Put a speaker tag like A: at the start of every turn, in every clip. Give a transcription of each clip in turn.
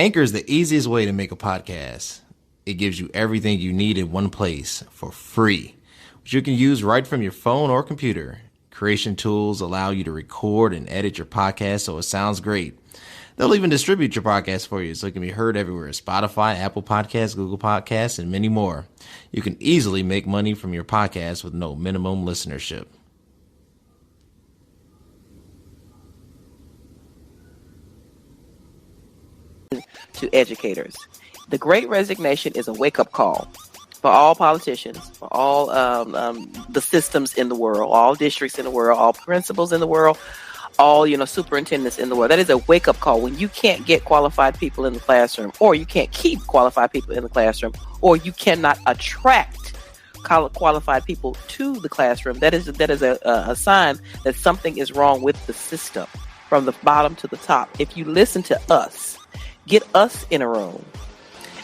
A: Anchor is the easiest way to make a podcast. It gives you everything you need in one place for free, which you can use right from your phone or computer. Creation tools allow you to record and edit your podcast so it sounds great. They'll even distribute your podcast for you so it can be heard everywhere: Spotify, Apple Podcasts, Google Podcasts, and many more. You can easily make money from your podcast with no minimum listenership.
B: To educators. The Great Resignation is a wake-up call for all politicians, for all the systems in the world, all districts in the world, all principals in the world, all superintendents in the world. That is a wake-up call when you can't get qualified people in the classroom, or you can't keep qualified people in the classroom, or you cannot attract qualified people to the classroom. That is a sign that something is wrong with the system from the bottom to the top. If you listen to us, get us in a room,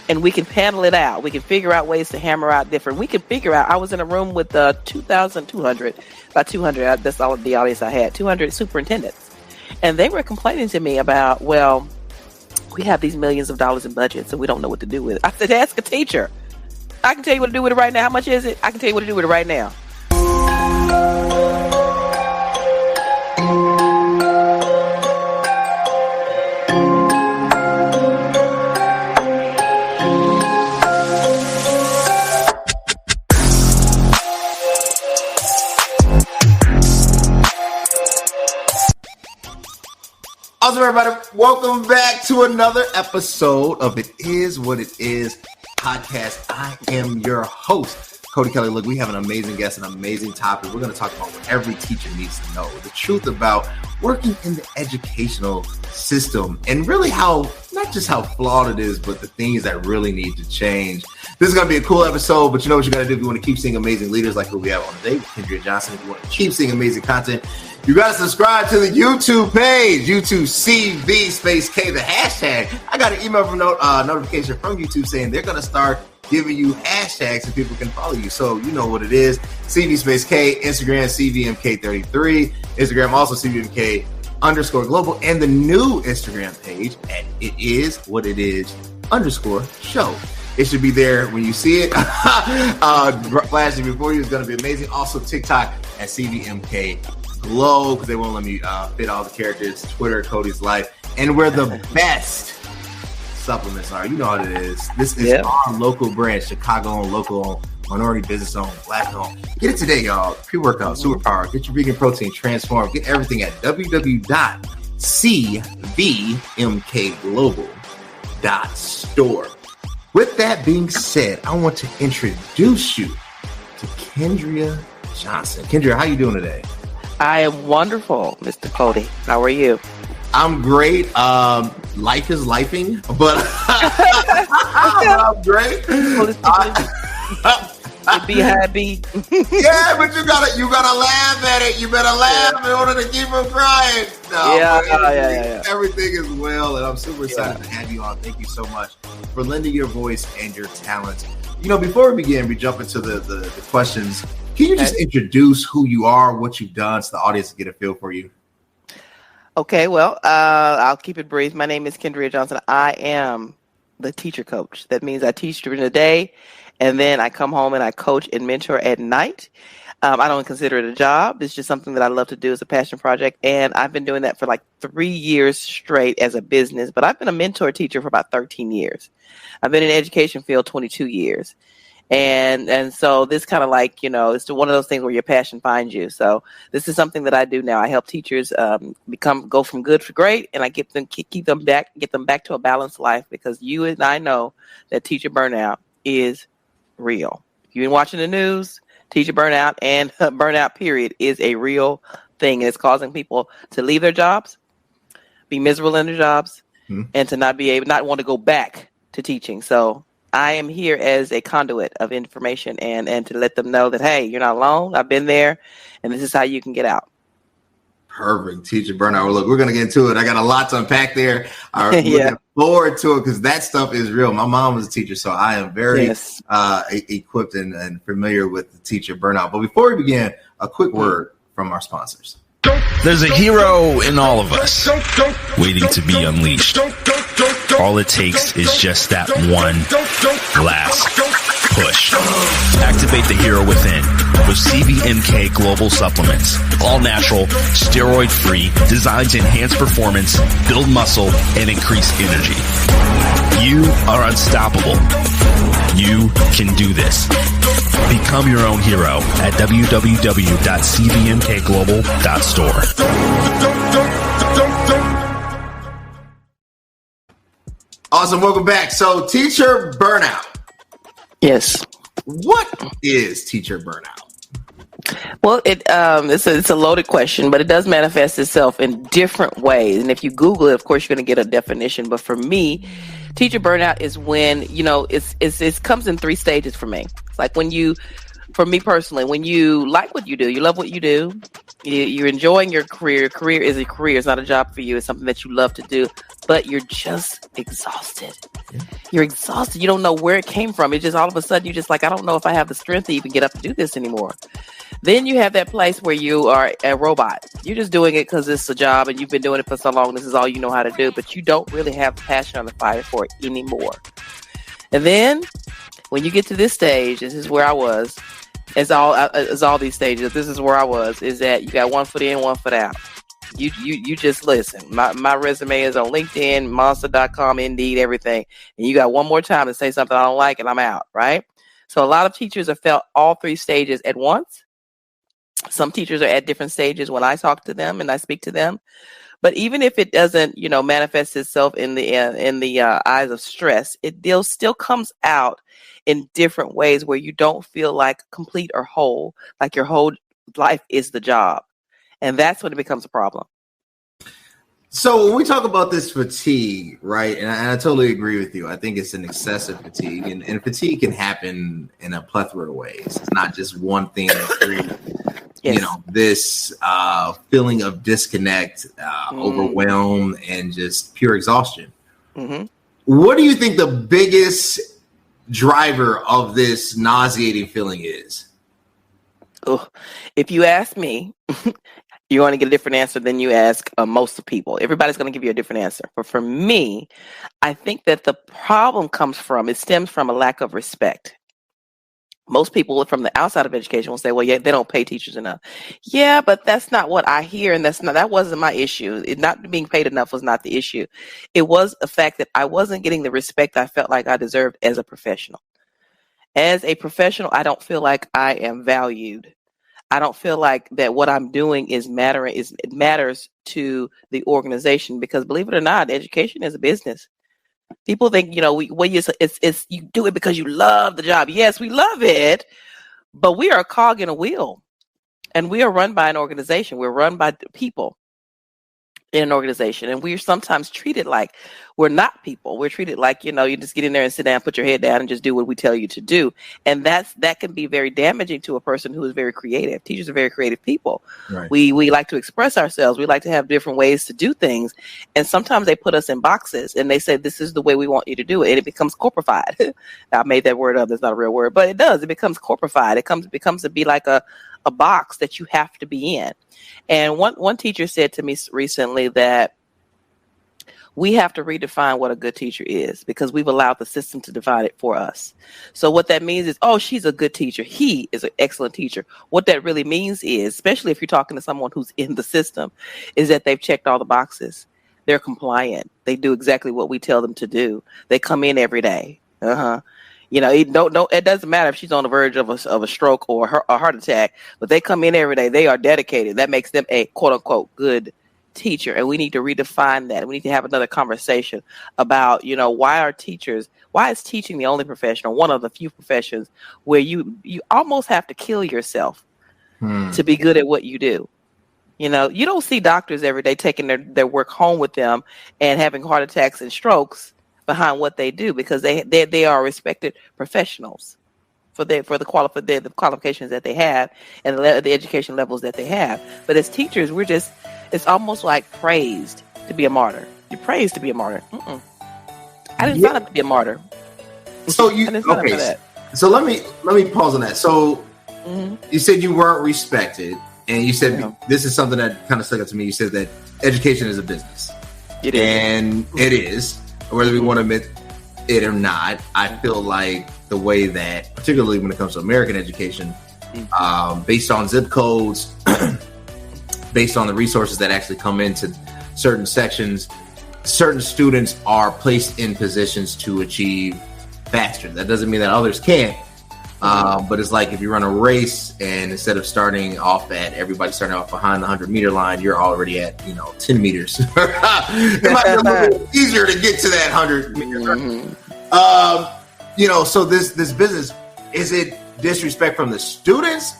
B: and we can panel it out. We can figure out ways to hammer out different. We can figure out. I was in a room with 2,200, about 200. That's all the audience I had. 200 superintendents, and they were complaining to me about, well, we have these millions of dollars in budget, so we don't know what to do with it. I said, ask a teacher. I can tell you what to do with it right now. How much is it? I can tell you what to do with it right now.
A: Awesome, everybody. Welcome back to another episode of It Is What It Is podcast. I am your host, Cody Kelly. Look, we have an amazing guest, an amazing topic. We're going to talk about what every teacher needs to know, the truth about working in the educational system, and really how, not just how flawed it is, but the things that really need to change. This is going to be a cool episode, but you know what you got to do if you want to keep seeing amazing leaders like who we have on today, Kendria Johnson. If you want to keep seeing amazing content, you got to subscribe to the YouTube page, YouTube CV space K, the hashtag. I got an email from notification from YouTube saying they're going to start giving you hashtags so people can follow you. So you know what it is. CV space K, Instagram, CVMK33, Instagram also CVMK_global, and the new Instagram page at It Is What It Is _show. It should be there when you see it. Flashing before you is going to be amazing. Also TikTok at CVMK Glow, because they won't let me fit all the characters. Twitter, Cody's Life, and where the best supplements are. You know what it is. This is our local brand, Chicago-owned, local-owned, minority business-owned, black-owned. Get it today, y'all. Pre-workout, superpower. Get your vegan protein transformed. Get everything at www.cvmkglobal.store. With that being said, I want to introduce you to Kendria Johnson. Kendria, how you doing today?
B: I am wonderful, Mr. Cody. How are you?
A: I'm great. Life is lifing, but I'm great.
B: Be happy.
A: Yeah, but you gotta laugh at it. You better laugh in order to keep from crying. No,
B: yeah.
A: Everything is well, and I'm super excited to have you on. Thank you so much for lending your voice and your talent. You know, before we begin, we jump into the questions. Can you just introduce who you are, what you've done, so the audience can get a feel for you?
B: Okay, well, I'll keep it brief. My name is Kendria Johnson. I am the teacher coach. That means I teach during the day, and then I come home and I coach and mentor at night. I don't consider it a job. It's just something that I love to do as a passion project, and I've been doing that for like 3 years straight as a business, but I've been a mentor teacher for about 13 years. I've been in the education field 22 years. And so this kind of like, it's one of those things where your passion finds you. So this is something that I do now. I help teachers go from good to great, and I keep them back to a balanced life, because you and I know that teacher burnout is real. If you've been watching the news, teacher burnout and burnout period is a real thing. And it's causing people to leave their jobs, be miserable in their jobs, and to not want to go back to teaching. So I am here as a conduit of information and to let them know that, hey, you're not alone. I've been there, and this is how you can get out.
A: Perfect. Teacher burnout. Well, look, we're going to get into it. I got a lot to unpack there. I'm looking forward to it, because that stuff is real. My mom was a teacher, so I am very equipped and familiar with the teacher burnout. But before we begin, a quick word from our sponsors.
C: There's a hero in all of us, waiting to be unleashed. All it takes is just that one last push. Activate the hero within with CVMK Global Supplements. All natural, steroid-free, designed to enhance performance, build muscle, and increase energy. You are unstoppable. You can do this. Become your own hero at www.cvmkglobal.store.
A: Awesome. Welcome back. So, teacher burnout.
B: Yes.
A: What is teacher burnout?
B: Well, it's a loaded question, but it does manifest itself in different ways. And if you Google it, of course, you're going to get a definition. But for me, teacher burnout is when, it comes in 3 stages for me. It's like for me personally, when you like what you do, you love what you do, you're enjoying your career. Career is a career. It's not a job for you. It's something that you love to do, but you're just exhausted. You're exhausted. You don't know where it came from. It's just all of a sudden you're just like, I don't know if I have the strength to even get up to do this anymore. Then you have that place where you are a robot. You're just doing it because it's a job and you've been doing it for so long. This is all you know how to do, but you don't really have the passion or the fire for it anymore. And then when you get to this stage, this is where I was, as all these stages, this is where I was, is that you got one foot in, one foot out. You just listen. My resume is on LinkedIn, monster.com, Indeed, everything. And you got one more time to say something I don't like and I'm out, right? So a lot of teachers have felt all 3 stages at once. Some teachers are at different stages when I talk to them and I speak to them. But even if it doesn't, manifest itself in the eyes of stress, it still comes out in different ways where you don't feel like complete or whole, like your whole life is the job. And that's when it becomes a problem.
A: So when we talk about this fatigue, right, and I totally agree with you. I think it's an excessive fatigue, and fatigue can happen in a plethora of ways. It's not just one thing. Yes. This feeling of disconnect, overwhelm, and just pure exhaustion. Mm-hmm. What do you think the biggest driver of this nauseating feeling is?
B: Oh, if you ask me, you're going to get a different answer than you ask most of people. Everybody's going to give you a different answer. But for me, I think that the problem stems from a lack of respect. Most people from the outside of education will say, well, yeah, they don't pay teachers enough. Yeah, but that's not what I hear. And that wasn't my issue. Not being paid enough was not the issue. It was the fact that I wasn't getting the respect I felt like I deserved as a professional. As a professional, I don't feel like I am valued. I don't feel like that what I'm doing it matters to the organization, because believe it or not, education is a business. People think, you do it because you love the job. Yes, we love it, but we are a cog in a wheel, and we are run by an organization. We're run by people in an organization, and we're sometimes treated like we're not people. We're treated like, you just get in there and sit down, put your head down, and just do what we tell you to do. And that can be very damaging to a person who is very creative. Teachers are very creative people. Right. We like to express ourselves. We like to have different ways to do things. And sometimes they put us in boxes and they say, this is the way we want you to do it. And it becomes corporified. I made that word up. That's not a real word, but it does. It becomes corporified. It becomes to be like a box that you have to be in. And one teacher said to me recently that we have to redefine what a good teacher is, because we've allowed the system to define it for us. So what that means is, oh, she's a good teacher. He is an excellent teacher. What that really means is, especially if you're talking to someone who's in the system, is that they've checked all the boxes. They're compliant. They do exactly what we tell them to do. They come in every day. It doesn't matter if she's on the verge of a stroke or a heart attack, but they come in every day. They are dedicated. That makes them a quote unquote good teacher. And we need to redefine that. We need to have another conversation about, why is teaching the only profession, or one of the few professions, where you almost have to kill yourself to be good at what you do. You don't see doctors every day taking their work home with them and having heart attacks and strokes behind what they do, because they are respected professionals for the qualifications that they have and the education levels that they have. But as teachers, it's almost like praised to be a martyr. You're praised to be a martyr. I didn't sign up to be a martyr.
A: So So let me pause on that. So you said you weren't respected. And you said this is something that kind of stuck out to me. You said that education is a business.
B: It is.
A: And it is, whether we want to admit it or not. I feel like the way that, particularly when it comes to American education, based on zip codes, based on the resources that actually come into certain sections, certain students are placed in positions to achieve faster. That doesn't mean that others can't. But it's like if you run a race and instead of everybody starting off behind the 100-meter line, you're already at 10 meters. It might be a little bit easier to get to that 100 meters. So this business, is it disrespect from the students,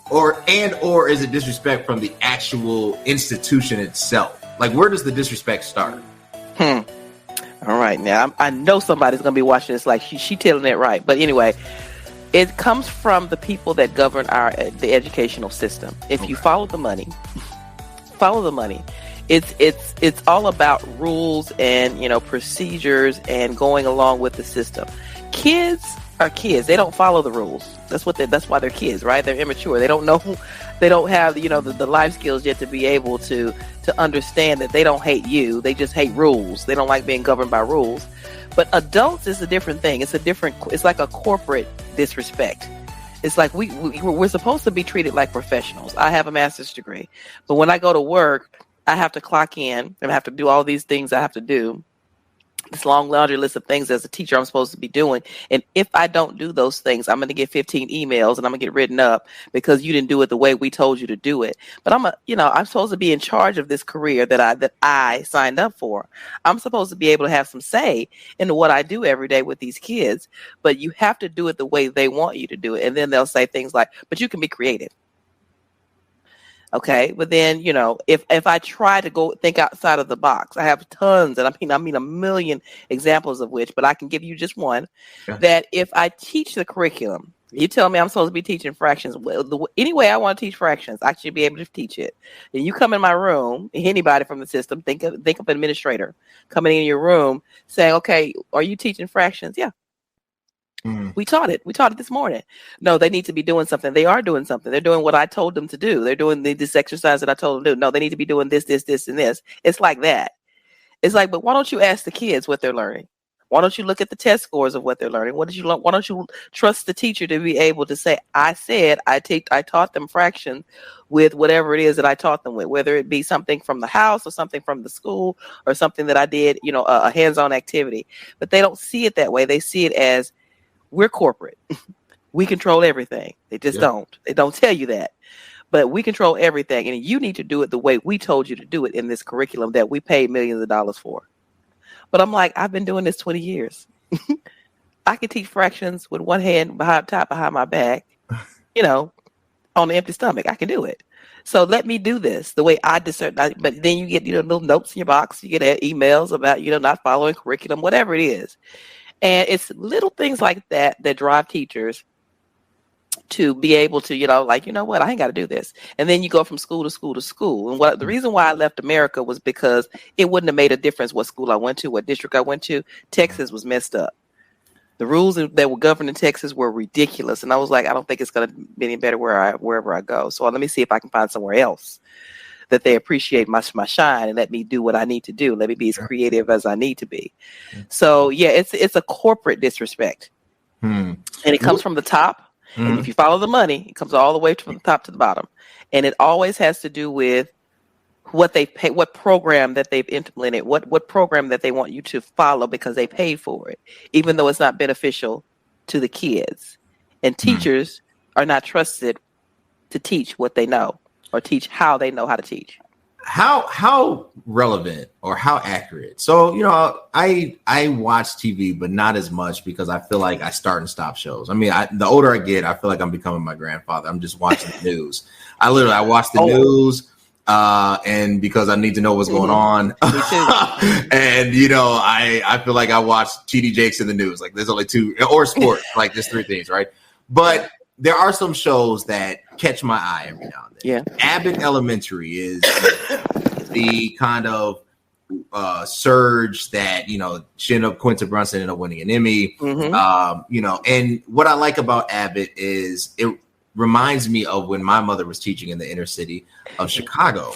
A: or is it disrespect from the actual institution itself? Like, where does the disrespect start?
B: All right, now I know somebody's gonna be watching this like she telling it right, but anyway. It comes from the people that govern the educational system. If you follow the money. It's all about rules and procedures and going along with the system. Kids are kids. They don't follow the rules. That's why they're kids, right? They're immature. They don't know. They don't have the life skills yet to be able to understand that they don't hate you. They just hate rules. They don't like being governed by rules. But adults is a different thing. It's like a corporate disrespect. It's like we're supposed to be treated like professionals. I have a master's degree, but when I go to work, I have to clock in and I have to do all these things I have to do. This long laundry list of things as a teacher I'm supposed to be doing. And if I don't do those things, I'm going to get 15 emails and I'm going to get written up because you didn't do it the way we told you to do it. But I'm supposed to be in charge of this career that I signed up for. I'm supposed to be able to have some say in what I do every day with these kids, but you have to do it the way they want you to do it. And then they'll say things like, but you can be creative. Okay, but then if I try to go think outside of the box, I have tons, and I mean a million examples of which, but I can give you just one. Yeah. That if I teach the curriculum, you tell me I'm supposed to be teaching fractions. Well, anyway, I want to teach fractions. I should be able to teach it. And you come in my room, anybody from the system, think of an administrator coming in your room saying, "Okay, are you teaching fractions?" Yeah. We taught it this morning. No, they need to be doing something. They are doing something. They're doing what I told them to do. They're doing this exercise that I told them to do. No, they need to be doing this, and this. It's like that. It's like, but why don't you ask the kids what they're learning? Why don't you look at the test scores of what they're learning? Why don't you trust the teacher to be able to say, I taught them fractions with whatever it is that I taught them with, whether it be something from the house or something from the school or something that I did, a hands-on activity. But they don't see it that way. They see it as, we're corporate. We control everything. They just don't. They don't tell you that. But we control everything. And you need to do it the way we told you to do it in this curriculum that we paid millions of dollars for. But I'm like, I've been doing this 20 years. I can teach fractions with one hand behind my back, on an empty stomach. I can do it. So let me do this the way I discern. But then you get, little notes in your box. You get emails about, not following curriculum, whatever it is. And it's little things like that drive teachers to be able to, what, I ain't got to do this. And then you go from school to school to school. And the reason why I left America was because it wouldn't have made a difference what school I went to, what district I went to. Texas was messed up. The rules that were governing Texas were ridiculous. And I was like, I don't think it's going to be any better wherever I go. So let me see if I can find somewhere else that they appreciate my shine and let me do what I need to do. Let me be as creative as I need to be. So yeah, it's a corporate disrespect. And it comes from the top. And if you follow the money, it comes all the way from the top to the bottom. And it always has to do with what they pay, what program that they've implemented, what program that they want you to follow because they paid for it, even though it's not beneficial to the kids. And teachers are not trusted to teach what they know or teach how they know how to teach.
A: How relevant or how accurate? So, I watch TV, but not as much because I feel like I start and stop shows. I mean, the older I get, I feel like I'm becoming my grandfather. I'm just watching the news. I watch the news and because I need to know what's going on. And, I feel like I watch TD Jakes in the news. Like there's only two, or sports, like there's three things, right? But there are some shows that catch my eye every now and then. Yeah. Abbott Elementary is the kind of surge that, she ended up, Quinta Brunson ended up winning an Emmy. And what I like about Abbott is reminds me of when my mother was teaching in the inner city of Chicago.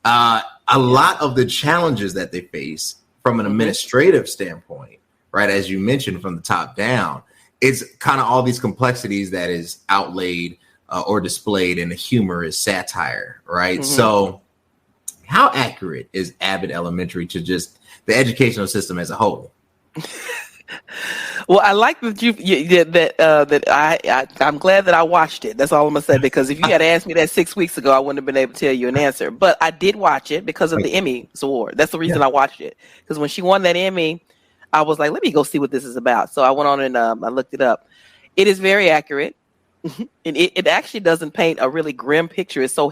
A: A lot of the challenges that they face from an administrative standpoint, right, as you mentioned, from the top down, it's kind of all these complexities that is outlaid or displayed in a humorous satire, right? So how accurate is Abbott Elementary to just the educational system as a whole?
B: Well, I like that I'm glad that I watched it. That's all I'm gonna say, because if you had asked me that 6 weeks ago, I wouldn't have been able to tell you an answer. But I did watch it because of the Emmy award. That's the reason I watched it, because when she won that Emmy, I was like, let me go see what this is about. So I went on and I looked it up. It is very accurate. And it actually doesn't paint a really grim picture. It's so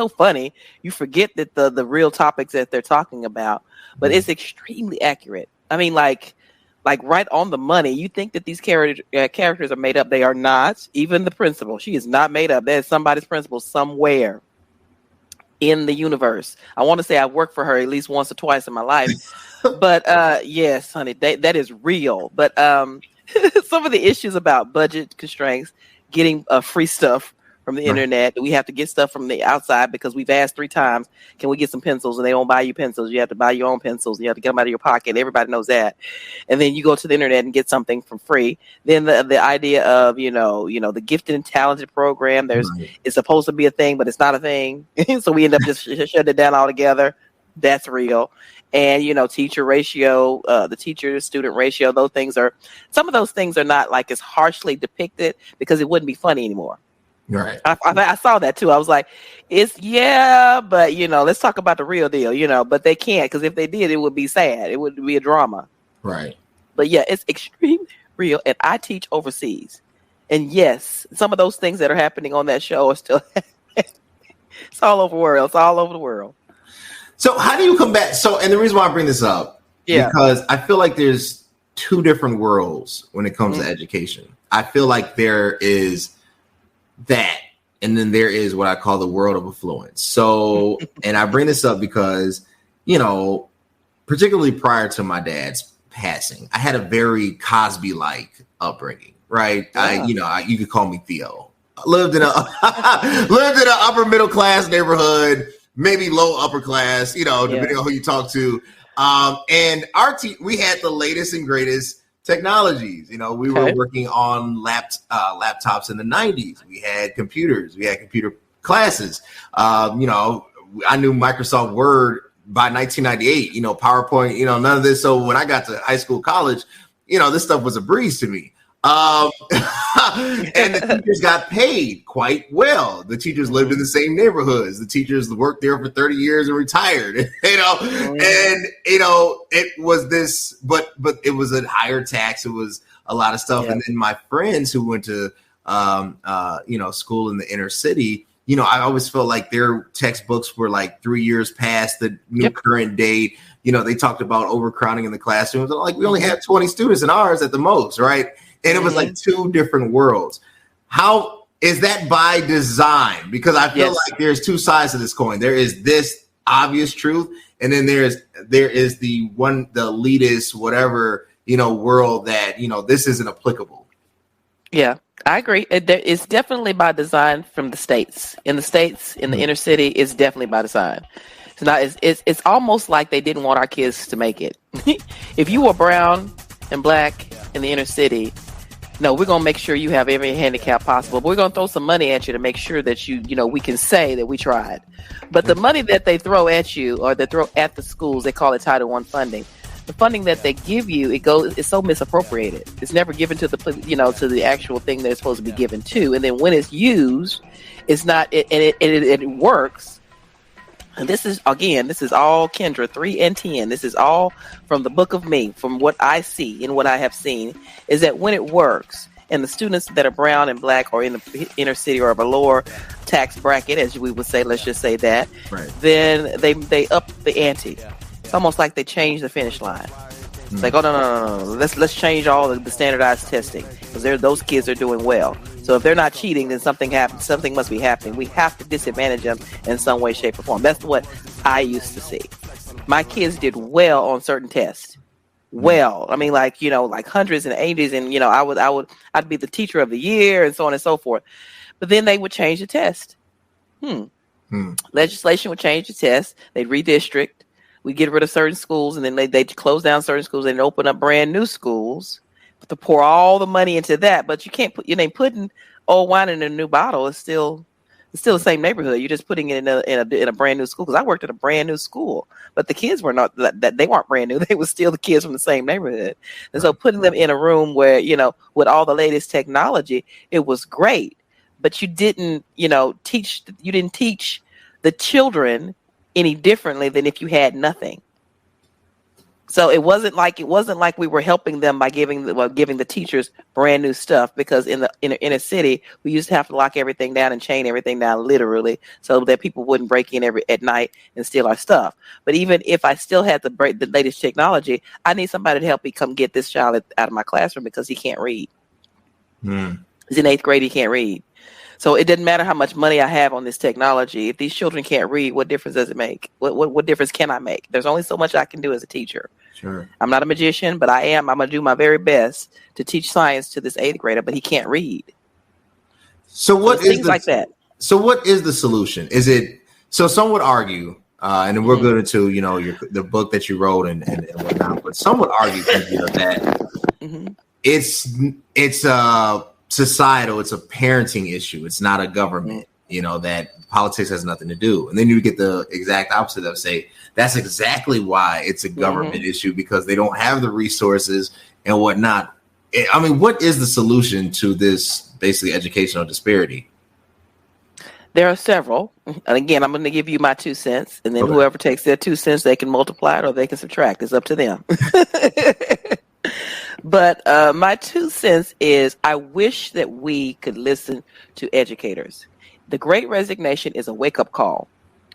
B: funny. You forget that the real topics that they're talking about, but it's extremely accurate. I mean, like right on the money. You think that these characters are made up. They are not. Even the principal, she is not made up. There's somebody's principal somewhere in the universe. I want to say I've worked for her at least once or twice in my life. But yes, honey, that is real. But some of the issues about budget constraints, getting free stuff from the internet. We have to get stuff from the outside because we've asked 3 times, can we get some pencils? And they don't buy you pencils. You have to buy your own pencils. You have to get them out of your pocket. Everybody knows that. And then you go to the internet and get something for free. Then the idea of, the gifted and talented program, it's supposed to be a thing, but it's not a thing. So we end up just shutting it down altogether. That's real. And, teacher ratio, the teacher to student ratio, some of those things are not like as harshly depicted because it wouldn't be funny anymore.
A: Right.
B: I saw that too. I was like, but let's talk about the real deal, but they can't, because if they did, it would be sad. It would be a drama.
A: Right.
B: But yeah, it's extremely real. And I teach overseas. And yes, some of those things that are happening on that show are still, it's all over the world. It's all over the world.
A: So how do you combat? And the reason why I bring this up, because I feel like there's 2 different worlds when it comes to education. I feel like there is that, and then there is what I call the world of affluence. So, and I bring this up because, particularly prior to my dad's passing, I had a very Cosby-like upbringing, right? Yeah. You could call me Theo. I lived in an upper middle class neighborhood, maybe low upper class, depending on who you talk to. And we had the latest and greatest technologies. We were working on laptops in the 90s. We had computers. We had computer classes. I knew Microsoft Word by 1998. PowerPoint. None of this. So when I got to high school, college, this stuff was a breeze to me. And the teachers got paid quite well. The teachers lived in the same neighborhoods. The teachers worked there for 30 years and retired, and it was this, but it was a higher tax. It was a lot of stuff. Yeah. And then my friends who went to, school in the inner city, I always felt like their textbooks were like 3 years past the new current date. They talked about overcrowding in the classrooms. Like, we only have 20 students in ours at the most, right? And it was like 2 different worlds. How is that by design? Because I feel like there's 2 sides to this coin. There is this obvious truth, and then there is the elitist, whatever, world that, this isn't applicable. Yeah,
B: I agree. It's definitely by design from the States. In the States, in the inner city, it's definitely by design. It's not. It's almost like they didn't want our kids to make it. If you were brown and black in the inner city, no, we're going to make sure you have every handicap possible. But we're going to throw some money at you to make sure that we can say that we tried. But the money that they throw at you, or they throw at the schools, they call it Title I funding. The funding that they give you, it's so misappropriated. It's never given to to the actual thing that it's supposed to be given to. And then when it's used, it's not, it works. And this is all Kendra 3 and 10. This is all from the book of me, from what I see and what I have seen, is that when it works, and the students that are brown and black or in the inner city or of a lower tax bracket, as we would say, let's just say that, right, then they up the ante. It's almost like they change the finish line. It's like, oh no. Let's change all the standardized testing, because those kids are doing well. So if they're not cheating, then something happens. Something must be happening. We have to disadvantage them in some way, shape, or form. That's what I used to see. My kids did well on certain tests. Well, I mean, like hundreds and 80s, and I'd be the teacher of the year and so on and so forth. But then they would change the test. Legislation would change the test. They'd redistrict. We get rid of certain schools, and then they'd close down certain schools and open up brand new schools. But to pour all the money into that, but you can't putting old wine in a new bottle. It's still the same neighborhood. You're just putting it in a brand new school. Because I worked at a brand new school, but the kids were not that they weren't brand new. They were still the kids from the same neighborhood. And so putting them in a room where with all the latest technology, it was great. But you didn't teach the children any differently than if you had nothing. So it wasn't like we were helping them by giving the teachers brand new stuff, because in the inner city we used to have to lock everything down and chain everything down literally so that people wouldn't break in at night and steal our stuff. But even if I still had the latest technology, I need somebody to help me come get this child out of my classroom because he can't read. He's in 8th grade, he can't read. So it doesn't matter how much money I have on this technology. If these children can't read, what difference does it make? What difference can I make? There's only so much I can do as a teacher.
A: Sure. I'm
B: not a magician, but I'm going to do my very best to teach science to this 8th grader, but he can't read.
A: So what is
B: things like that?
A: So what is the solution? Is it, so some would argue, and then we're going into, the book that you wrote and whatnot, but some would argue that it's societal, it's a parenting issue. It's not a government, that politics has nothing to do. And then you get the exact opposite of say, that's exactly why it's a government issue, because they don't have the resources and whatnot. I mean, what is the solution to this basically educational disparity?
B: There are several. And again, I'm going to give you my 2 cents. And then whoever takes their 2 cents, they can multiply it or they can subtract. It's up to them. But my 2 cents is I wish that we could listen to educators. The Great Resignation is a wake-up call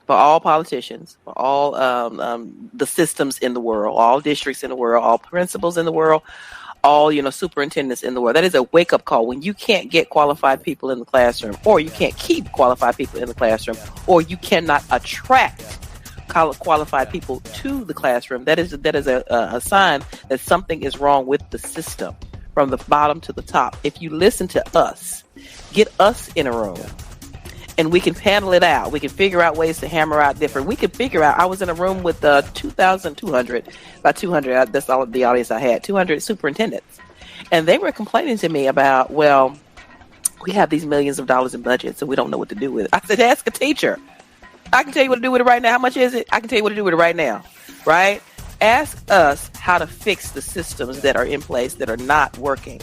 B: for all politicians, for all the systems in the world, all districts in the world, all principals in the world, all superintendents in the world. That is a wake-up call. When you can't get qualified people in the classroom, or you can't keep qualified people in the classroom, or you cannot attract qualified people to the classroom, that is a sign that something is wrong with the system from the bottom to the top. If you listen to us, get us in a room, and we can panel it out. We can figure out ways to hammer out different. We can figure out. I was in a room with 200. That's all the audience I had. 200 superintendents, and they were complaining to me about, well, we have these millions of dollars in budgets, and we don't know what to do with it. I said, ask a teacher. I can tell you what to do with it right now. How much is it? I can tell you what to do with it right now. Right? Ask us how to fix the systems that are in place that are not working.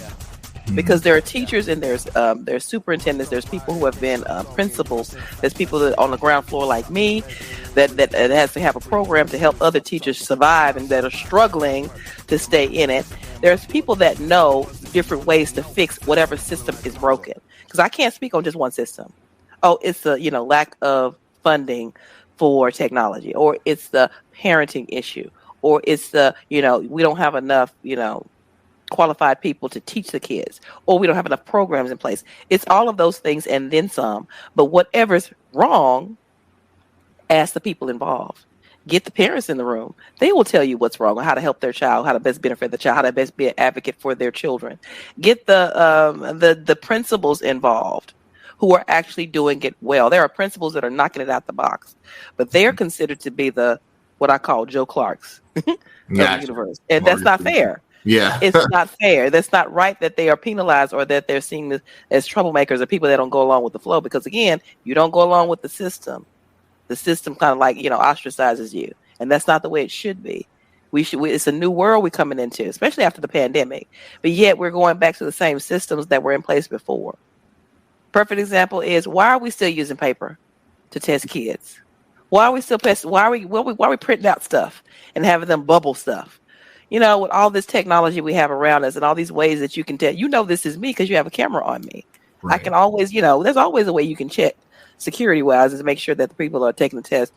B: Because there are teachers and there's superintendents, there's people who have been principals, there's people that on the ground floor like me that has to have a program to help other teachers survive and that are struggling to stay in it. There's people that know different ways to fix whatever system is broken. Because I can't speak on just one system. Oh, it's the lack of funding for technology, or it's the parenting issue, or it's the we don't have enough qualified people to teach the kids, or we don't have enough programs in place. It's all of those things and then some. But whatever's wrong, ask the people involved. Get the parents in the room. They will tell you what's wrong, or how to help their child, how to best benefit the child, how to best be an advocate for their children. Get the principals involved who are actually doing it well. There are principals that are knocking it out the box, but they are considered to be what I call Joe Clarks of the universe. And that's not fair.
A: Yeah.
B: It's not fair. That's not right that they are penalized or that they're seen as troublemakers or people that don't go along with the flow. Because again, you don't go along with the system kind of like, ostracizes you. And that's not the way it should be. It's a new world we're coming into, especially after the pandemic. But yet we're going back to the same systems that were in place before. Perfect example is, why are we still using paper to test kids? Why are we still why are we printing out stuff and having them bubble stuff? With all this technology we have around us and all these ways that you can tell, this is me because you have a camera on me. Right. I can always, there's always a way you can check security wise to make sure that the people are taking the test,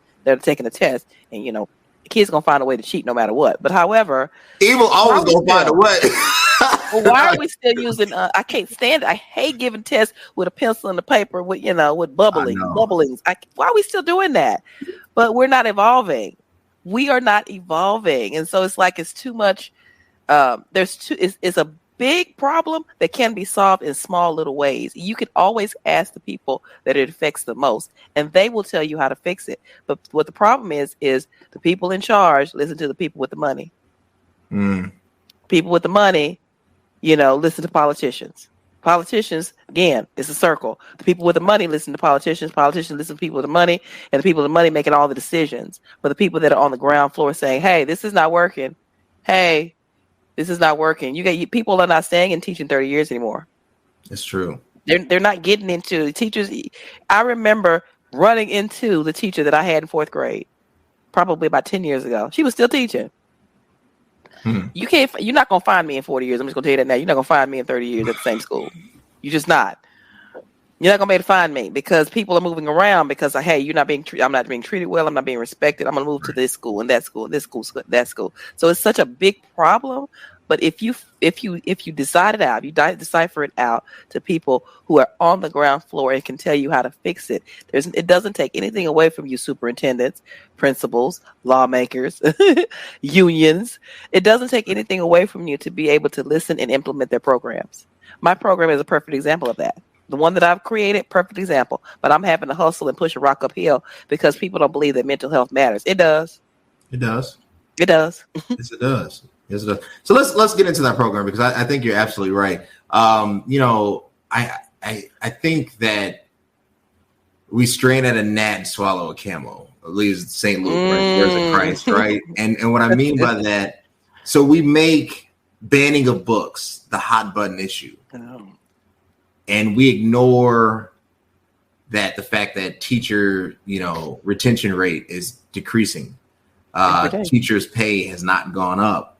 B: and kids gonna find a way to cheat no matter what. But however,
A: evil always gonna find a way.
B: Well, why are we still using? I can't stand it. I hate giving tests with a pencil and a paper with bubblings. Why are we still doing that? But we're not evolving. We are not evolving, and so it's like it's too much. It's a big problem that can be solved in small little ways. You can always ask the people that it affects the most, and they will tell you how to fix it. But what the problem is the people in charge listen to the people with the money. People with the money, listen to politicians. Politicians, again, it's a circle. The people with the money listen to politicians. Politicians listen to people with the money, and the people with the money making all the decisions. But the people that are on the ground floor saying, "Hey, this is not working. Hey, this is not working." People are not staying in teaching 30 years anymore.
A: It's true.
B: They're not getting into teachers. I remember running into the teacher that I had in 4th grade, probably about 10 years ago. She was still teaching. You're not gonna find me in 40 years. I'm just gonna tell you that now. You're not gonna find me in 30 years at the same school. You're just not. You're not gonna be able to find me because people are moving around because hey, I'm not being treated well. I'm not being respected. I'm gonna move to this school and that school, this school, that school. So it's such a big problem. But if you decide it out, you decipher it out to people who are on the ground floor and can tell you how to fix it. It doesn't take anything away from you, superintendents, principals, lawmakers, unions. It doesn't take anything away from you to be able to listen and implement their programs. My program is a perfect example of that. The one that I've created, perfect example. But I'm having to hustle and push a rock uphill because people don't believe that mental health matters. It does.
A: It does.
B: It does.
A: Yes, it does. Yes, it does. So let's get into that program because I think you're absolutely right. I think that we strain at a gnat and swallow a camel. At least St. Luke, right? There's a Christ, right? And what I mean by that, so we make banning of books the hot button issue, and we ignore that the fact that teacher, retention rate is decreasing. Teachers' pay has not gone up.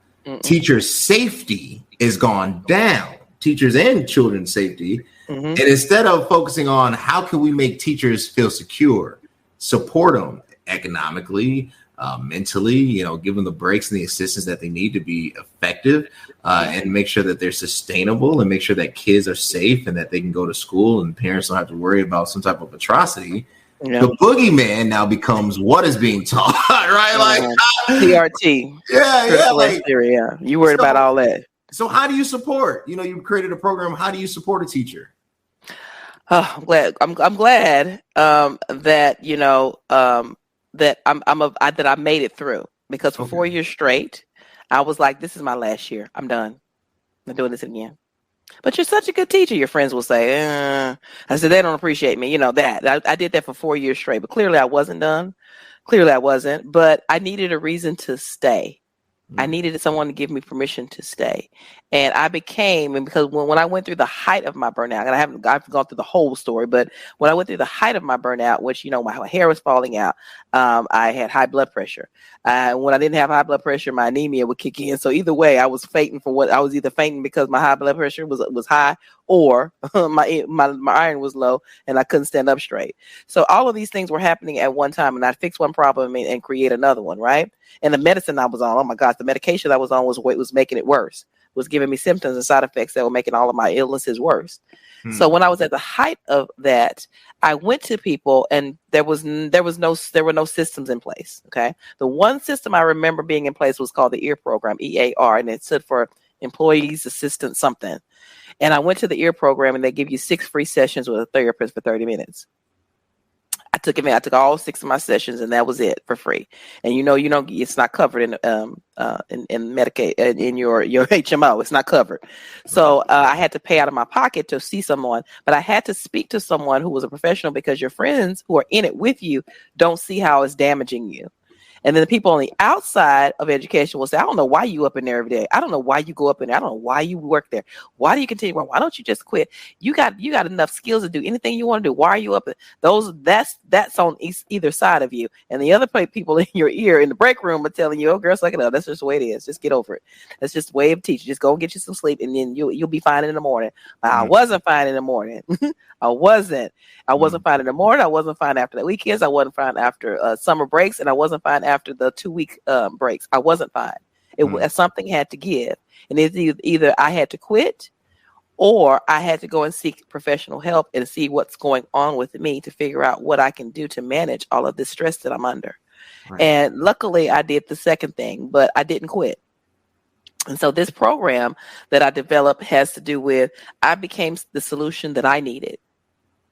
A: Teachers' safety is gone down. Teachers and children's safety. And instead of focusing on how can we make teachers feel secure, support them economically, mentally, give them the breaks and the assistance that they need to be effective, and make sure that they're sustainable and make sure that kids are safe and that they can go to school and parents don't have to worry about some type of atrocity. Yeah. The boogeyman now becomes what is being taught, right? Like
B: PRT.
A: Yeah. Like,
B: theory, yeah. You worried about all that.
A: So how do you support? You created a program. How do you support a teacher?
B: I'm glad that that I made it through because for 4 years straight, I was like, this is my last year. I'm done. I'm not doing this again. But you're such a good teacher, your friends will say. I said, they don't appreciate me. That. I did that for 4 years straight, but clearly I wasn't done. Clearly I wasn't, but I needed a reason to stay. I needed someone to give me permission to stay. And because when I went through the height of my burnout, and I've gone through the whole story, but when I went through the height of my burnout, which, my hair was falling out, I had high blood pressure. When I didn't have high blood pressure, my anemia would kick in. So either way, I was fainting either fainting because my high blood pressure was high, or my iron was low and I couldn't stand up straight. So all of these things were happening at one time, and I'd fix one problem and create another one, right? And the medicine I was on, oh my gosh, the medication I was on was making it worse, was giving me symptoms and side effects that were making all of my illnesses worse. So when I was at the height of that, I went to people and there were no systems in place. Okay. The one system I remember being in place was called the EAR program, EAR, and it stood for Employees Assistant something. And I went to the EAR program and they give you 6 free sessions with a therapist for 30 minutes. I took all 6 of my sessions and that was it for free. And it's not covered in Medicaid in your HMO. It's not covered. So I had to pay out of my pocket to see someone, but I had to speak to someone who was a professional because your friends who are in it with you don't see how it's damaging you. And then the people on the outside of education will say, I don't know why you up in there every day. I don't know why you go up in there. I don't know why you work there. Why do you continue? Why don't you just quit? You got enough skills to do anything you want to do. Why are you up? That's on either side of you. And the other people in your ear in the break room are telling you, oh, girl, suck it up. That's just the way it is. Just get over it. That's just the way of teaching. Just go and get you some sleep and then you'll be fine in the morning. I wasn't fine in the morning. I wasn't fine in the morning. I wasn't fine after the weekends. I wasn't fine after summer breaks. And I wasn't fine after the 2-week breaks. I wasn't fine. Something had to give. And it's either I had to quit or I had to go and seek professional help and see what's going on with me to figure out what I can do to manage all of this stress that I'm under. Right. And luckily I did the second thing, but I didn't quit. And so this program that I developed has to do with, I became the solution that I needed.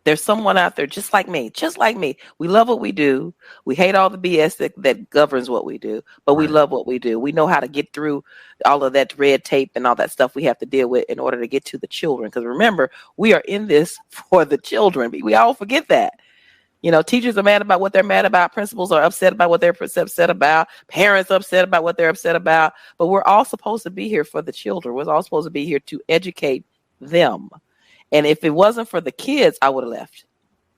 B: There's someone out there just like me, just like me. We love what we do. We hate all the BS that governs what we do, but we love what we do. We know how to get through all of that red tape and all that stuff we have to deal with in order to get to the children. Because remember, we are in this for the children. We all forget that. You know, teachers are mad about what they're mad about. Principals are upset about what they're upset about. Parents are upset about what they're upset about. But we're all supposed to be here for the children. We're all supposed to be here to educate them. And if it wasn't for the kids, I would have left.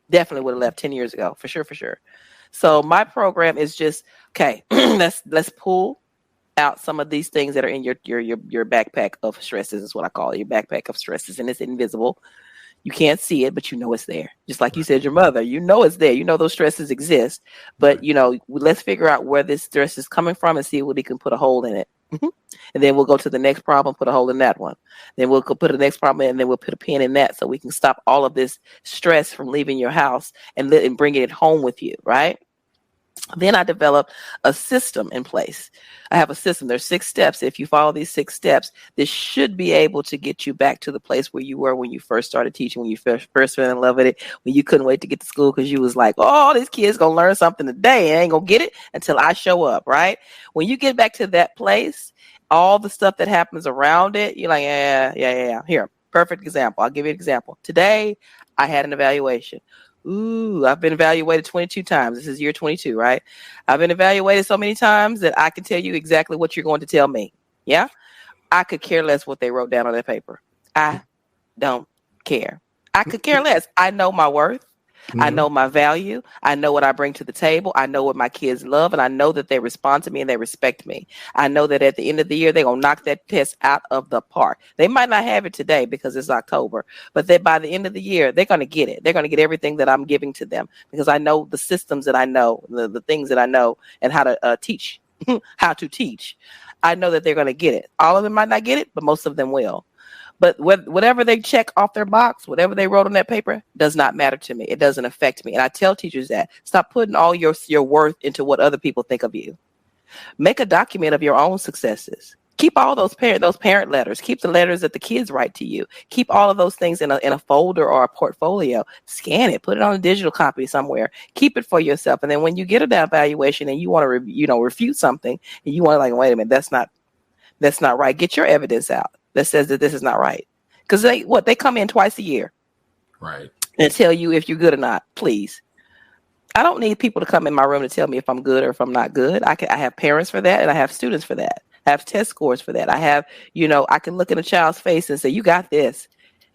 B: Definitely would have left 10 years ago, for sure, for sure. So my program is just, okay, let's pull out some of these things that are in your backpack of stresses, is what I call it, your backpack of stresses, and it's invisible. You can't see it, but you know it's there. Just like you said, your mother, you know it's there. You know those stresses exist, but you know, let's figure out where this stress is coming from and see what we can put a hole in it. And then we'll go to the next problem, put a hole in that one. Then we'll put the next problem in, and then we'll put a pin in that so we can stop all of this stress from leaving your house and bringing it home with you, right? Then I developed a system in place. I have a system. There's 6 steps. If you follow these 6 steps, this should be able to get you back to the place where you were when you first started teaching, when you first fell in love with it, when you couldn't wait to get to school because you was like, oh, these kids going to learn something today and ain't going to get it until I show up, right? When you get back to that place, all the stuff that happens around it, you're like, yeah. Here, perfect example. I'll give you an example. Today, I had an evaluation. Ooh, I've been evaluated 22 times. This is year 22, right? I've been evaluated so many times that I can tell you exactly what you're going to tell me. Yeah? I could care less what they wrote down on that paper. I don't care. I could care less. I know my worth. Mm-hmm. I know my value. I know what I bring to the table. I know what my kids love, and I know that they respond to me and they respect me. I know that at the end of the year, they're going to knock that test out of the park. They might not have it today because it's October, but that by the end of the year, they're going to get it. They're going to get everything that I'm giving to them because I know the systems that I know, the things that I know, and how to teach, how to teach. I know that they're going to get it. All of them might not get it, but most of them will. But whatever they check off their box, whatever they wrote on that paper, does not matter to me. It doesn't affect me. And I tell teachers that. Stop putting all your worth into what other people think of you. Make a document of your own successes. Keep all those parent letters. Keep the letters that the kids write to you. Keep all of those things in a folder or a portfolio. Scan it. Put it on a digital copy somewhere. Keep it for yourself. And then when you get an evaluation and you want to refute something, and you want to wait a minute, that's not right. Get your evidence out that says that this is not right. Because they come in twice a year. Right. And tell you if you're good or not. Please. I don't need people to come in my room to tell me if I'm good or if I'm not good. I have parents for that, and I have students for that. I have test scores for that. I have, I can look in a child's face and say, you got this.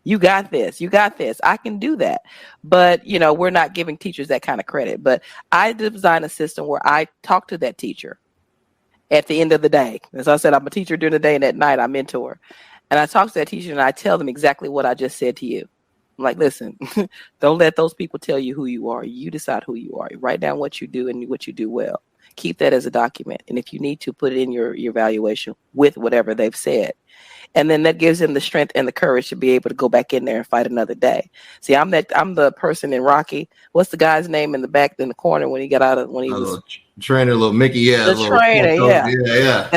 B: You got this. You got this. I can do that. But, we're not giving teachers that kind of credit. But I designed a system where I talk to that teacher at the end of the day. As I said, I'm a teacher during the day, and at night I mentor. And I talk to that teacher and I tell them exactly what I just said to you. I'm like, listen, don't let those people tell you who you are. You decide who you are. Write down what you do and what you do well. Keep that as a document. And if you need to, put it in your evaluation with whatever they've said. And then that gives them the strength and the courage to be able to go back in there and fight another day. See, I'm the person in Rocky. What's the guy's name in the back in the corner when he got out of was
A: trainer, little Mickey, yeah.
B: The trainer,
A: yeah.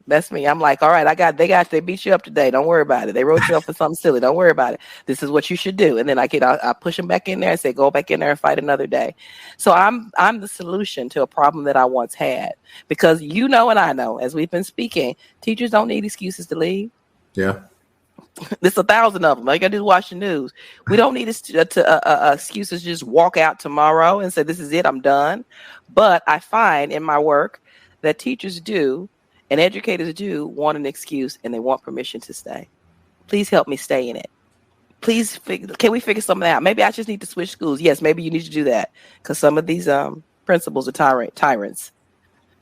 B: That's me. I'm like, all right, they beat you up today. Don't worry about it. They wrote you up for something silly. Don't worry about it. This is what you should do. And then I push them back in there and say, go back in there and fight another day. So I'm the solution to a problem that I once had, because and I know, as we've been speaking, teachers don't need excuses to leave.
A: Yeah.
B: There's 1,000 of them. All you gotta do is watch the news. We don't need excuses to just walk out tomorrow and say, this is it, I'm done. But I find in my work that teachers do and educators do want an excuse, and they want permission to stay. Please help me stay in it. Please, can we figure something out? Maybe I just need to switch schools. Yes, maybe you need to do that, because some of these principals are tyrants.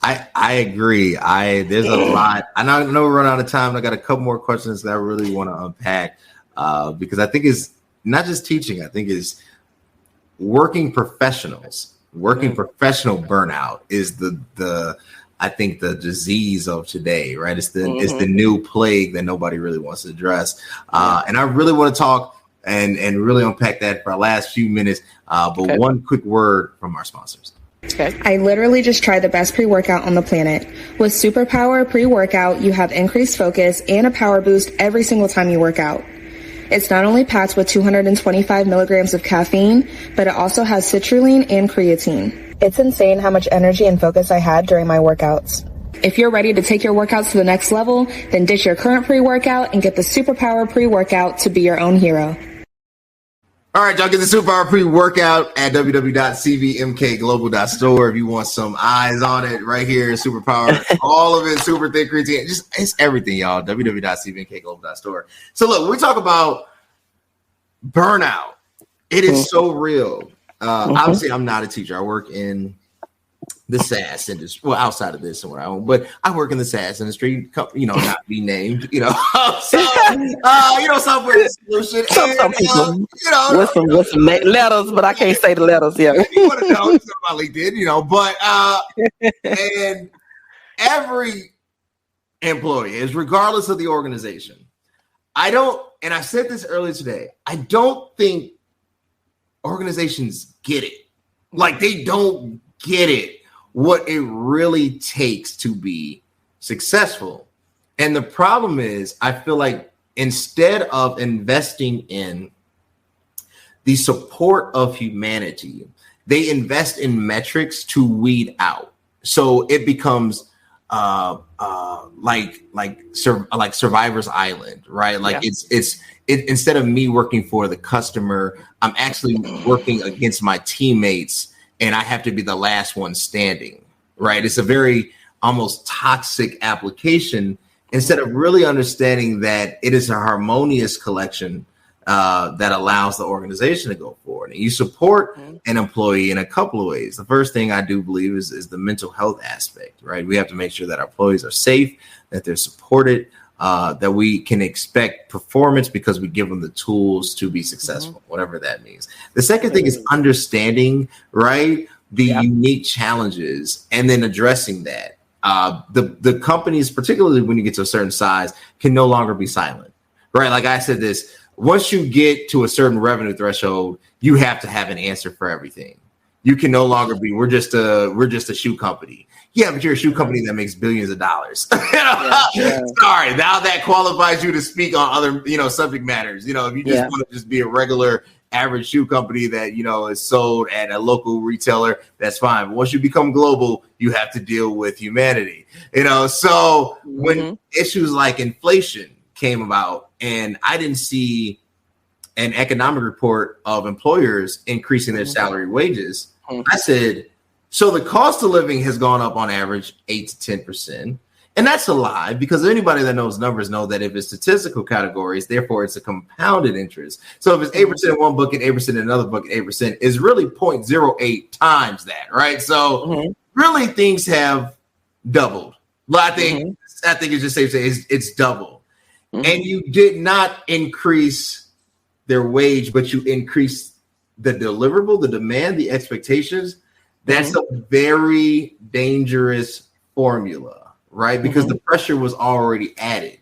A: I agree. There's a lot. I know we're running out of time. I got a couple more questions that I really want to unpack, because I think it's not just teaching. I think it's working professionals. Working professional burnout is the I think the disease of today, right? It's the new plague that nobody really wants to address. And I really want to talk and really unpack that for our last few minutes. But one quick word from our sponsors.
B: Okay.
D: I literally just tried the best pre-workout on the planet. With Superpower pre-workout, you have increased focus and a power boost every single time you work out. It's not only packed with 225 milligrams of caffeine, but it also has citrulline and creatine. It's insane how much energy and focus I had during my workouts. If you're ready to take your workouts to the next level, then ditch your current pre-workout and get the Superpower pre-workout to be your own hero.
A: All right, y'all, get the Superpower pre-workout at www.cvmkglobal.store if you want some eyes on it right here. Superpower, all of it, super thick creatine, it's everything, y'all. www.cvmkglobal.store. So look, when we talk about burnout, it is so real. Obviously, I'm not a teacher. I work in the SaaS industry. Well, outside of this and what I own, but I work in the SaaS industry, not be named, software solution.
B: Some people, with some letters, but I can't say the letters. Yeah.
A: If you want to know, it's on my LinkedIn, but and every employee is regardless of the organization. I said this earlier today, I don't think organizations get it. Like, they don't get it, what it really takes to be successful. And the problem is, I feel like instead of investing in the support of humanity, they invest in metrics to weed out. So it becomes like Survivor's Island, right? Like it's instead of me working for the customer, I'm actually working against my teammates, and I have to be the last one standing, right? It's a very almost toxic application instead of really understanding that it is a harmonious collection that allows the organization to go forward. And you support an employee in a couple of ways. The first thing I do believe is the mental health aspect, right? We have to make sure that our employees are safe, that they're supported, that we can expect performance because we give them the tools to be successful, whatever that means. The second thing is understanding, right, the unique challenges and then addressing that. The companies, particularly when you get to a certain size, can no longer be silent, right? Like I said this, once you get to a certain revenue threshold, you have to have an answer for everything. You can no longer be, we're just a shoe company. Yeah, but you're a shoe company that makes billions of dollars. Sorry, now that qualifies you to speak on other, subject matters. If you just want to just be a regular average shoe company that, is sold at a local retailer, that's fine. But once you become global, you have to deal with humanity. So when issues like inflation came about and I didn't see an economic report of employers increasing their salary wages, I said, so the cost of living has gone up on average 8 to 10%. And that's a lie, because anybody that knows numbers know that if it's statistical categories, therefore it's a compounded interest. So if it's 8% in one bucket, 8% in another bucket, 8% is really 0.08 times that, right? So really things have doubled. Well, I think it's just safe to say it's double. And you did not increase their wage, but you increased the deliverable, the demand, the expectations. That's a very dangerous formula, right? Because the pressure was already added.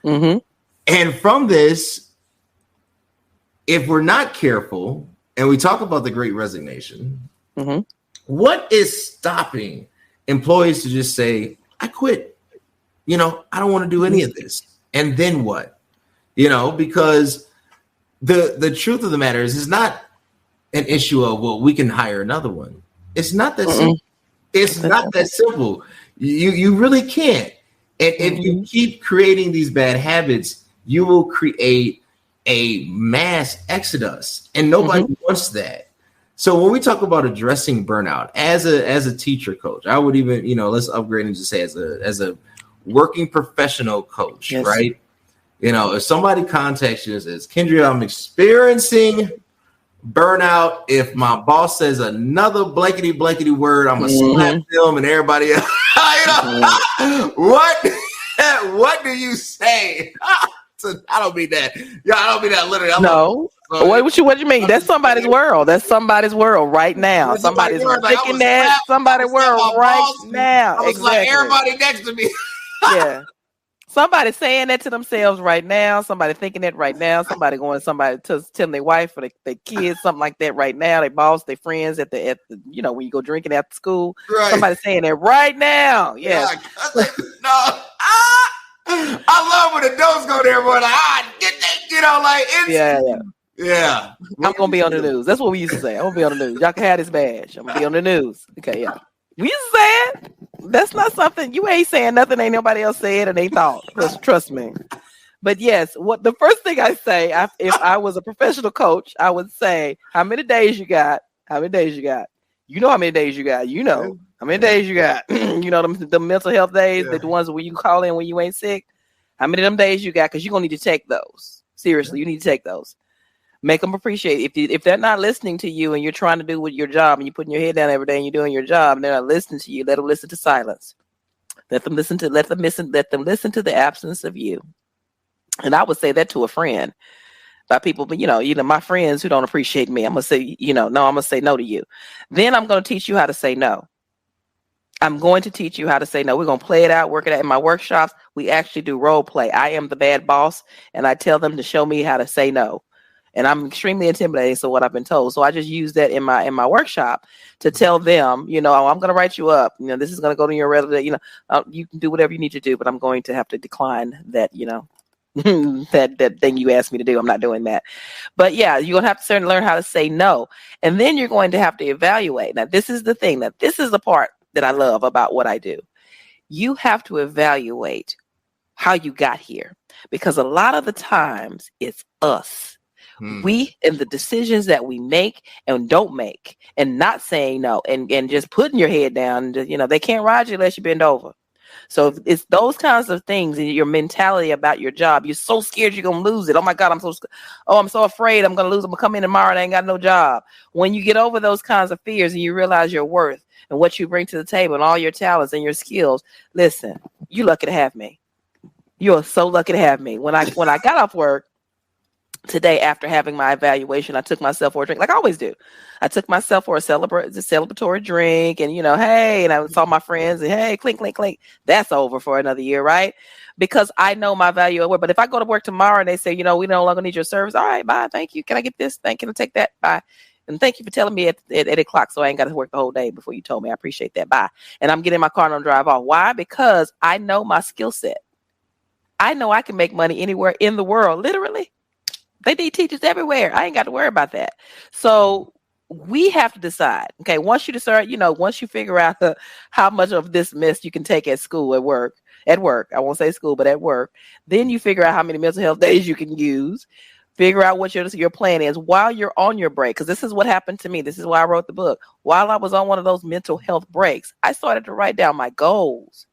A: And from this, if we're not careful, and we talk about the Great Resignation, what is stopping employees to just say, I quit? I don't want to do any of this. And then what? Because the truth of the matter is, it's not an issue of, well, we can hire another one. It's not that simple. It's not that simple. You really can't. And if you keep creating these bad habits, you will create a mass exodus, and nobody wants that. So when we talk about addressing burnout as a teacher coach, I would even, let's upgrade and just say as a working professional coach, right? If somebody contacts you and says, Kendria, I'm experiencing burnout. If my boss says another blankety word, I'm gonna slap them and everybody else. What do you say? I don't mean that. I don't mean that literally.
B: What you mean? That's somebody's world. That's somebody's world right now. Somebody's thinking that. Somebody's world right now.
A: I was like everybody next to me.
B: Somebody saying that to themselves right now. Somebody thinking that right now. Somebody going to somebody telling their wife or their kids something like that right now. Their boss, their friends at the when you go drinking after school.
A: Right.
B: Somebody saying that right now. Yes.
A: Yeah, no. I love when the adults go there, but get that, like it's yeah.
B: I'm gonna be on the news. That's what we used to say. I'm gonna be on the news. Y'all can have this badge. I'm gonna be on the news. Okay, yeah. We used to say it. That's not something you ain't saying nothing ain't nobody else said and they thought. Trust me. But yes, what the first thing I say, if I was a professional coach, I would say, how many days you got? How many days you got? You know how many days you got. You know how many days you got. You know the mental health days, the ones where you call in when you ain't sick. How many of them days you got? Because you're gonna need to take those. Seriously, you need to take those. Make them appreciate it. If they're not listening to you and you're trying to do with your job and you're putting your head down every day and you're doing your job and they're not listening to you, let them listen to silence. Let them listen to the absence of you. And I would say that to a friend by people, but my friends who don't appreciate me, I'm gonna say, no, I'm gonna say no to you. Then I'm gonna teach you how to say no. I'm going to teach you how to say no. We're going to play it out, work it out. In my workshops, we actually do role play. I am the bad boss, and I tell them to show me how to say no. And I'm extremely intimidating, so what I've been told. So I just use that in my workshop to tell them, I'm going to write you up. This is going to go to your relative. You can do whatever you need to do, but I'm going to have to decline that, that thing you asked me to do. I'm not doing that. But yeah, you're going to have to learn how to say no. And then you're going to have to evaluate. Now, this is the thing. This is the part that I love about what I do. You have to evaluate how you got here, because a lot of the times it's us. We and the decisions that we make and don't make, and not saying no, and just putting your head down. They can't ride you unless you bend over. So if it's those kinds of things and your mentality about your job, you're so scared you're going to lose it. Oh my God, I'm so afraid I'm going to lose. I'm going to come in tomorrow and I ain't got no job. When you get over those kinds of fears and you realize your worth and what you bring to the table and all your talents and your skills, listen, you're lucky to have me. You're so lucky to have me. When I got off work today, after having my evaluation, I took myself for a drink, like I always do. I took myself for a celebratory drink, and hey, and I saw my friends, and hey, clink, clink, clink. That's over for another year, right? Because I know my value at work. But if I go to work tomorrow and they say, we no longer need your service, all right, bye, thank you. Can I get this? Can I take that? Bye. And thank you for telling me at 8 o'clock, so I ain't got to work the whole day before you told me. I appreciate that. Bye. And I'm getting in my car and I'm drive off. Why? Because I know my skill set. I know I can make money anywhere in the world, literally. They need teachers everywhere. I ain't got to worry about that. So we have to decide. Okay, once you decide, once you figure out how much of this mess you can take at school, at work, I won't say school, but at work, then you figure out how many mental health days you can use. Figure out what your plan is while you're on your break. Because this is what happened to me. This is why I wrote the book. While I was on one of those mental health breaks, I started to write down my goals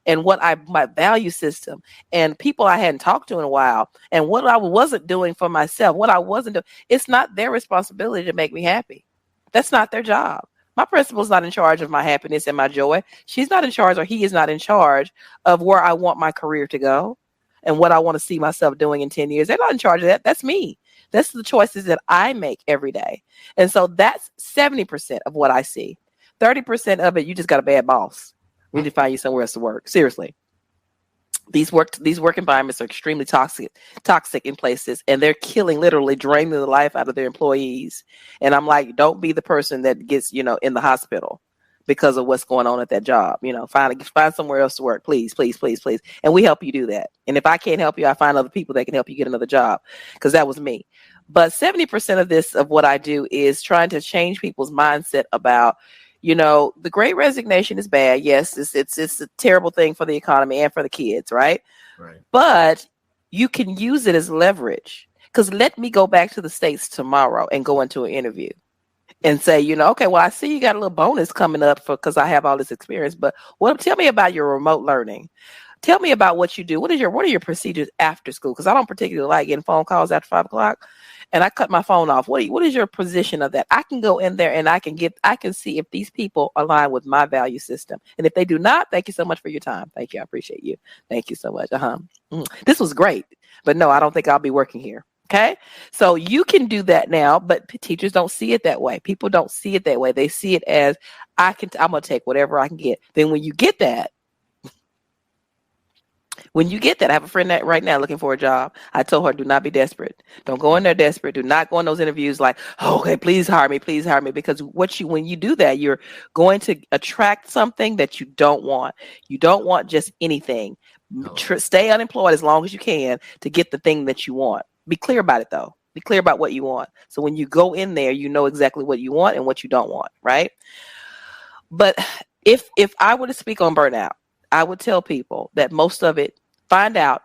B: and my value system and people I hadn't talked to in a while and what I wasn't doing for myself, what I wasn't doing. It's not their responsibility to make me happy. That's not their job. My principal's not in charge of my happiness and my joy. She's not in charge, or he is not in charge of where I want my career to go and what I want to see myself doing in 10 years. They're not in charge of that. That's me. That's the choices that I make every day. And so that's 70% of what I see. 30% of it, you just got a bad boss. We need to find you somewhere else to work. Seriously. These work environments are extremely toxic in places, and they're literally draining the life out of their employees. And I'm like, don't be the person that gets, in the hospital because of what's going on at that job. Find somewhere else to work, please, please, please, please. And we help you do that. And if I can't help you, I find other people that can help you get another job, because that was me. But 70% of what I do is trying to change people's mindset about, the Great Resignation is bad. Yes, it's a terrible thing for the economy and for the kids, right?
A: Right.
B: But you can use it as leverage. Because let me go back to the States tomorrow and go into an interview and say, okay, well, I see you got a little bonus coming up because I have all this experience. But tell me about your remote learning. Tell me about what you do. What are your procedures after school? Because I don't particularly like getting phone calls after 5 o'clock. And I cut my phone off. What is your position of that? I can go in there and I can see if these people align with my value system. And if they do not, thank you so much for your time. Thank you. I appreciate you. Thank you so much. This was great. But no, I don't think I'll be working here. Okay. So you can do that now, but teachers don't see it that way. People don't see it that way. They see it as I'm going to take whatever I can get. Then when you get that, When you get that, I have a friend that right now looking for a job. I told her, do not be desperate. Don't go in there desperate. Do not go in those interviews like, oh, okay, please hire me, because when you do that, you're going to attract something that you don't want. You don't want just anything. Stay unemployed as long as you can to get the thing that you want. Be clear about it though. Be clear about what you want. So when you go in there, you know exactly what you want and what you don't want, right? But if I were to speak on burnout, I would tell people that most of it, find out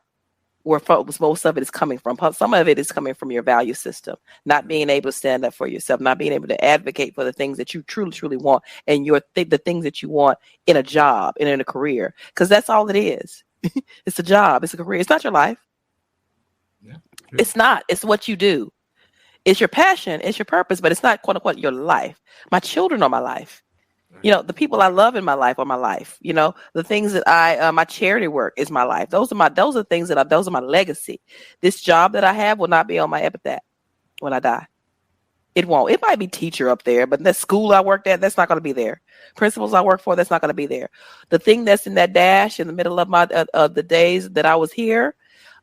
B: where most of it is coming from. Some of it is coming from your value system, not being able to stand up for yourself, not being able to advocate for the things that you truly, truly want, and the things that you want in a job and in a career, because that's all it is. It's a job. It's a career. It's not your life. Yeah, it's not. It's what you do. It's your passion. It's your purpose, but it's not, quote unquote, your life. My children are my life. The people I love in my life are my life. The things that my charity work is my life. Those are my legacy. This job that I have will not be on my epitaph when I die. It won't. It might be teacher up there, but the school I worked at, that's not going to be there. Principals I work for, that's not going to be there. The thing that's in that dash in the middle of my the days that I was here,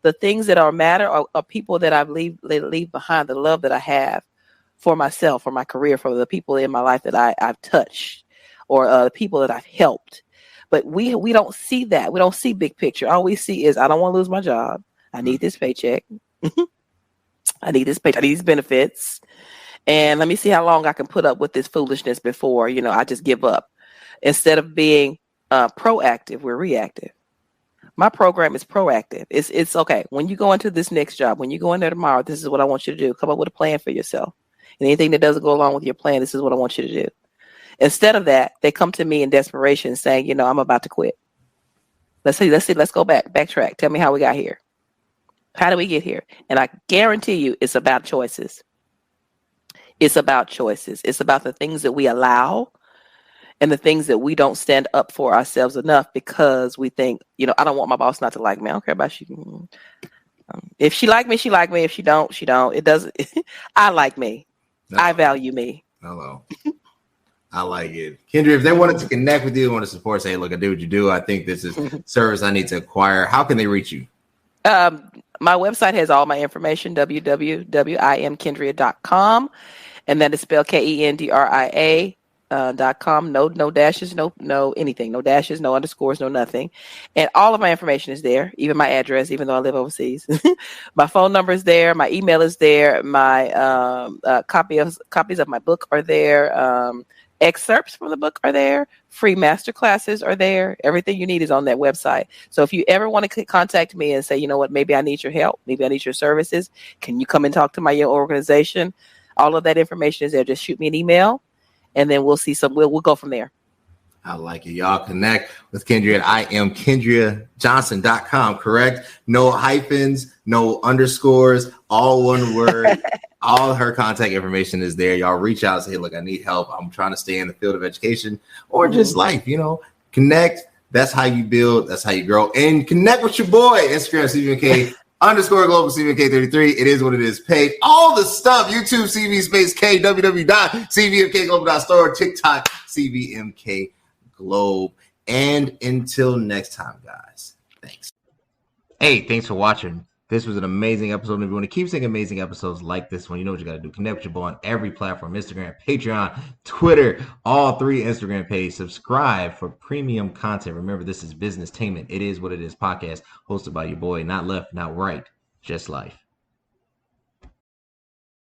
B: the things that matter are people that I leave behind, the love that I have for myself, for my career, for the people in my life that I've touched, or people that I've helped. But we don't see that. We don't see big picture. All we see is, I don't want to lose my job. I need this paycheck. I need this paycheck. I need these benefits. And let me see how long I can put up with this foolishness before, I just give up. Instead of being proactive, we're reactive. My program is proactive. It's okay. When you go into this next job, when you go in there tomorrow, this is what I want you to do. Come up with a plan for yourself. And anything that doesn't go along with your plan, this is what I want you to do. Instead of that, they come to me in desperation saying, I'm about to quit. Let's go backtrack. Tell me how we got here. How did we get here? And I guarantee you it's about choices. It's about choices. It's about the things that we allow and the things that we don't stand up for ourselves enough, because we think, I don't want my boss not to like me. I don't care about you. If she like me, she like me. If she don't, she don't. It doesn't. I like me. No. I value me.
A: Hello. I like it. Kendria, if they wanted to connect with you, want to support, say, look, I do what you do. I think this is service I need to acquire. How can they reach you?
B: My website has all my information, www.iamkendria.com. And that is spelled KENDRIA.com. No dashes, no anything. No dashes, no underscores, no nothing. And all of my information is there, even my address, even though I live overseas. My phone number is there. My email is there. My copies of my book are there. Excerpts from the book are there. Free master classes are there. Everything you need is on that website. So if you ever want to contact me and say, you know what, maybe I need your help, maybe I need your services, can you come and talk to my organization? All of that information is there. Just shoot me an email, and then we'll see we'll go from there.
A: I like it. Y'all connect with Kendria at iamkendriajohnson.com, correct? No hyphens, no underscores, all one word. All her contact information is there. Y'all reach out and say, hey, look, I need help. I'm trying to stay in the field of education or just life, Connect. That's how you build. That's how you grow. And connect with your boy, Instagram, CVMK _global CVMK33. It is what it is. Paid. All the stuff. YouTube, CV space K, www.cvmkglobal.store, TikTok, CVMK Globe. And until next time, guys. Thanks. Hey, thanks for watching. This was an amazing episode. If you want to keep seeing amazing episodes like this one, you know what you got to do. Connect with your boy on every platform: Instagram, Patreon, Twitter, all 3 Instagram pages. Subscribe for premium content. Remember, this is Business Tainment. It is what it is podcast, hosted by your boy. Not left, not right, just life.